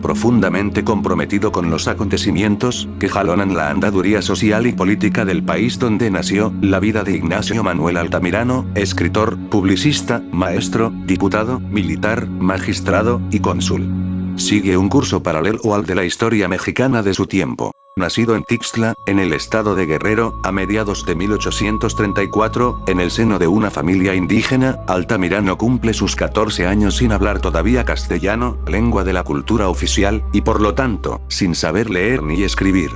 Profundamente comprometido con los acontecimientos que jalonan la andaduría social y política del país donde nació, la vida de Ignacio Manuel Altamirano, escritor, publicista, maestro, diputado, militar, magistrado y cónsul. Sigue un curso paralelo al de la historia mexicana de su tiempo. Nacido en Tixtla, en el estado de Guerrero, a mediados de 1834, en el seno de una familia indígena, Altamirano cumple sus 14 años sin hablar todavía castellano, lengua de la cultura oficial, y por lo tanto, sin saber leer ni escribir.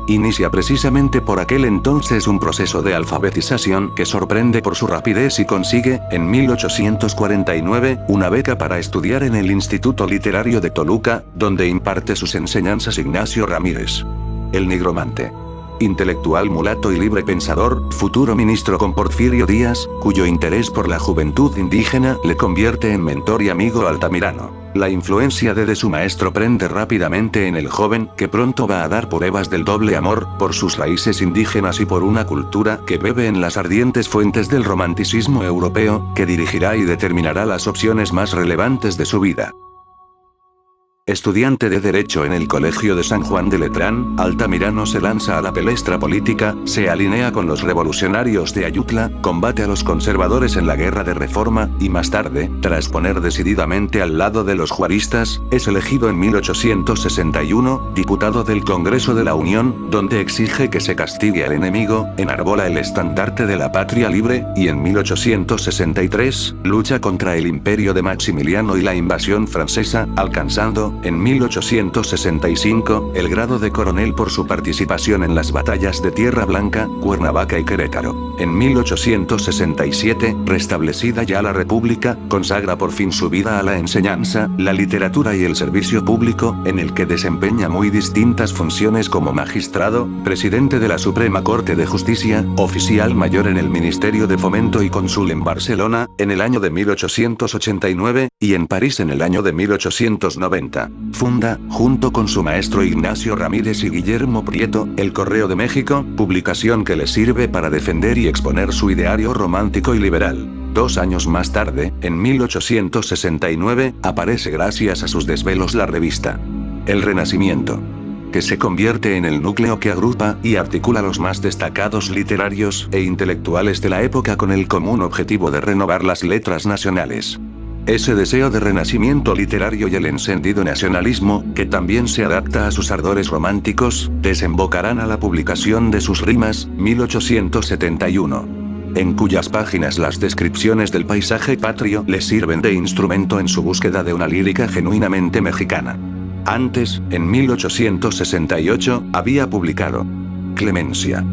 Inicia precisamente por aquel entonces un proceso de alfabetización que sorprende por su rapidez y consigue, en 1849, una beca para estudiar en el Instituto Literario de Toluca, donde imparte sus enseñanzas Ignacio Ramírez, el Nigromante. Intelectual mulato y libre pensador, futuro ministro con Porfirio Díaz, cuyo interés por la juventud indígena le convierte en mentor y amigo Altamirano. La influencia de su maestro prende rápidamente en el joven, que pronto va a dar pruebas del doble amor, por sus raíces indígenas y por una cultura que bebe en las ardientes fuentes del romanticismo europeo, que dirigirá y determinará las opciones más relevantes de su vida. Estudiante de Derecho en el Colegio de San Juan de Letrán, Altamirano se lanza a la palestra política, se alinea con los revolucionarios de Ayutla, combate a los conservadores en la Guerra de Reforma, y más tarde, tras poner decididamente al lado de los juaristas, es elegido en 1861, diputado del Congreso de la Unión, donde exige que se castigue al enemigo, enarbola el estandarte de la patria libre, y en 1863, lucha contra el imperio de Maximiliano y la invasión francesa, alcanzando, en 1865, el grado de coronel por su participación en las batallas de Tierra Blanca, Cuernavaca y Querétaro. En 1867, restablecida ya la República, consagra por fin su vida a la enseñanza, la literatura y el servicio público, en el que desempeña muy distintas funciones como magistrado, presidente de la Suprema Corte de Justicia, oficial mayor en el Ministerio de Fomento y cónsul en Barcelona, en el año de 1889, y en París en el año de 1890. Funda, junto con su maestro Ignacio Ramírez y Guillermo Prieto, El Correo de México, publicación que le sirve para defender y exponer su ideario romántico y liberal. 2 años más tarde, en 1869, aparece gracias a sus desvelos la revista El Renacimiento, que se convierte en el núcleo que agrupa y articula los más destacados literarios e intelectuales de la época con el común objetivo de renovar las letras nacionales. Ese deseo de renacimiento literario y el encendido nacionalismo, que también se adapta a sus ardores románticos, desembocarán a la publicación de sus rimas, 1871. En cuyas páginas las descripciones del paisaje patrio le sirven de instrumento en su búsqueda de una lírica genuinamente mexicana. Antes, en 1868, había publicado Clemencia,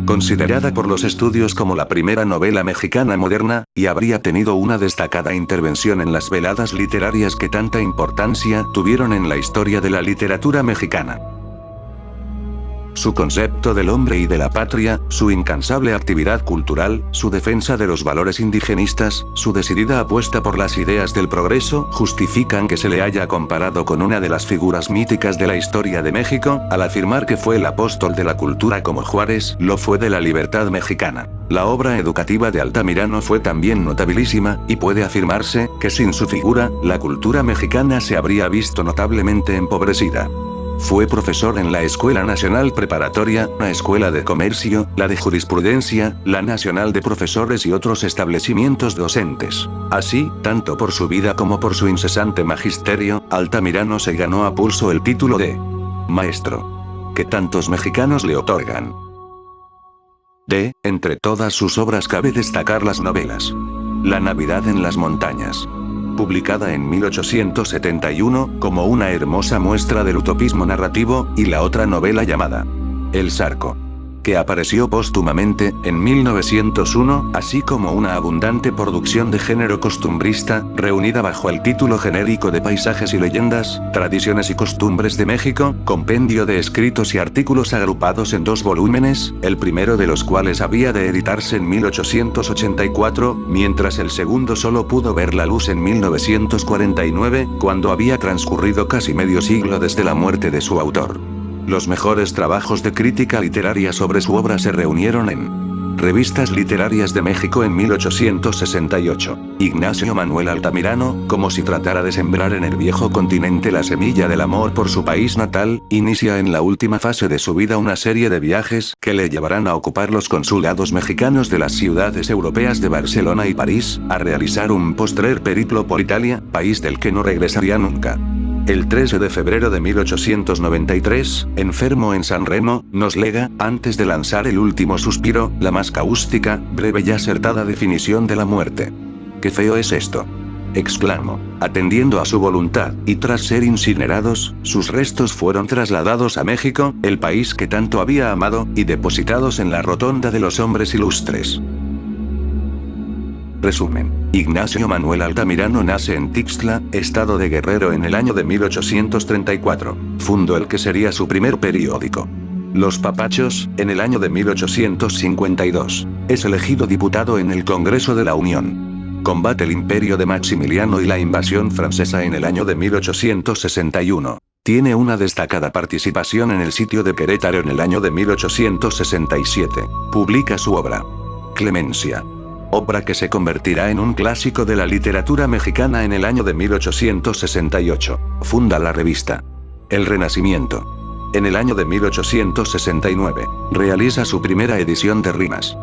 considerada por los estudios como la primera novela mexicana moderna, y habría tenido una destacada intervención en las veladas literarias que tanta importancia tuvieron en la historia de la literatura mexicana. Su concepto del hombre y de la patria, su incansable actividad cultural, su defensa de los valores indigenistas, su decidida apuesta por las ideas del progreso, justifican que se le haya comparado con una de las figuras míticas de la historia de México, al afirmar que fue el apóstol de la cultura como Juárez lo fue de la libertad mexicana. La obra educativa de Altamirano fue también notabilísima, y puede afirmarse que sin su figura, la cultura mexicana se habría visto notablemente empobrecida. Fue profesor en la Escuela Nacional Preparatoria, la Escuela de Comercio, la de Jurisprudencia, la Nacional de Profesores y otros establecimientos docentes. Así, tanto por su vida como por su incesante magisterio, Altamirano se ganó a pulso el título de maestro, que tantos mexicanos le otorgan. Entre todas sus obras cabe destacar las novelas La Navidad en las Montañas, publicada en 1871, como una hermosa muestra del utopismo narrativo, y la otra novela llamada El Zarco, que apareció póstumamente, en 1901, así como una abundante producción de género costumbrista, reunida bajo el título genérico de Paisajes y leyendas, tradiciones y costumbres de México, compendio de escritos y artículos agrupados en 2 volúmenes, el primero de los cuales había de editarse en 1884, mientras el segundo solo pudo ver la luz en 1949, cuando había transcurrido casi medio siglo desde la muerte de su autor. Los mejores trabajos de crítica literaria sobre su obra se reunieron en Revistas Literarias de México en 1868. Ignacio Manuel Altamirano, como si tratara de sembrar en el viejo continente la semilla del amor por su país natal, inicia en la última fase de su vida una serie de viajes que le llevarán a ocupar los consulados mexicanos de las ciudades europeas de Barcelona y París, a realizar un postrer periplo por Italia, país del que no regresaría nunca. El 13 de febrero de 1893, enfermo en San Remo, nos lega, antes de lanzar el último suspiro, la más cáustica, breve y acertada definición de la muerte. «¡Qué feo es esto!», exclamó. Atendiendo a su voluntad, y tras ser incinerados, sus restos fueron trasladados a México, el país que tanto había amado, y depositados en la rotonda de los hombres ilustres. Resumen. Ignacio Manuel Altamirano nace en Tixtla, estado de Guerrero en el año de 1834. Fundó el que sería su primer periódico, Los Papachos, en el año de 1852. Es elegido diputado en el Congreso de la Unión. Combate el imperio de Maximiliano y la invasión francesa en el año de 1861. Tiene una destacada participación en el sitio de Querétaro en el año de 1867. Publica su obra, Clemencia, obra que se convertirá en un clásico de la literatura mexicana en el año de 1868. Funda la revista El Renacimiento. En el año de 1869, realiza su primera edición de rimas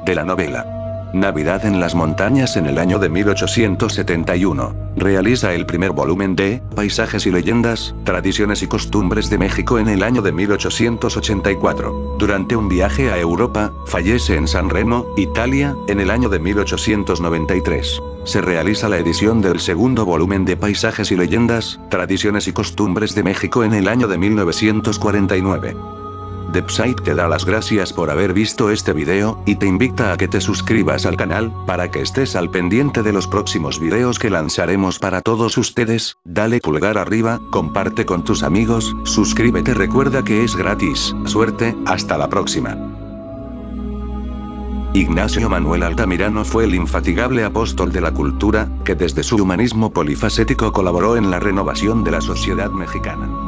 de la novela Navidad en las montañas en el año de 1871. Realiza el primer volumen de Paisajes y leyendas, tradiciones y costumbres de México en el año de 1884. Durante un viaje a Europa, fallece en San Remo, Italia, en el año de 1893. Se realiza la edición del segundo volumen de Paisajes y leyendas, tradiciones y costumbres de México en el año de 1949. Depsite te da las gracias por haber visto este video, y te invita a que te suscribas al canal, para que estés al pendiente de los próximos videos que lanzaremos para todos ustedes. Dale pulgar arriba, comparte con tus amigos, suscríbete, recuerda que es gratis. Suerte, hasta la próxima. Ignacio Manuel Altamirano fue el infatigable apóstol de la cultura, que desde su humanismo polifacético colaboró en la renovación de la sociedad mexicana.